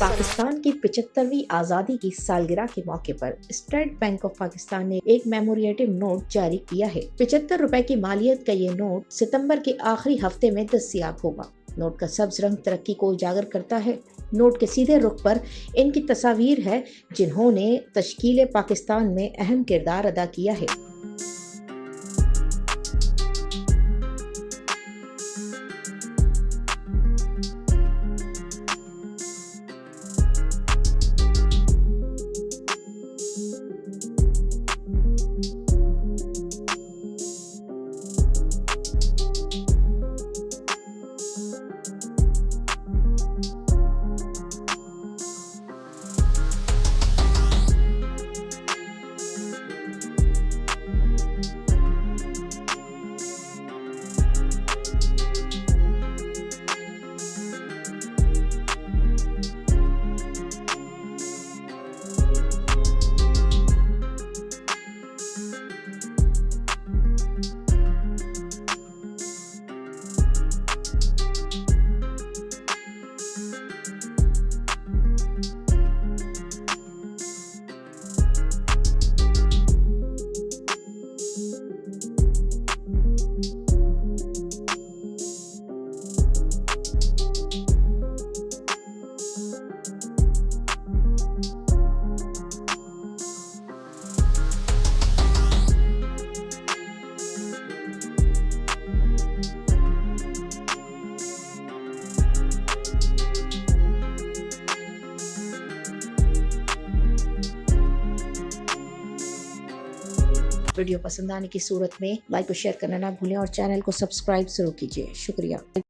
पाकिस्तान की 75वीं आज़ादी की सालगिरह के मौके पर स्टेट बैंक ऑफ पाकिस्तान ने एक मेमोरिएटिव नोट जारी किया है। 75 रुपए की मालियत का ये नोट सितंबर के आखिरी हफ्ते में दस्तयाब होगा। नोट का सब्ज रंग तरक्की को उजागर करता है। नोट के सीधे रुख पर इनकी तस्वीर है जिन्होंने तश्कील पाकिस्तान में अहम किरदार अदा किया है। वीडियो पसंद आने की सूरत में लाइक और शेयर करना ना भूलें और चैनल को सब्सक्राइब जरूर कीजिए। शुक्रिया।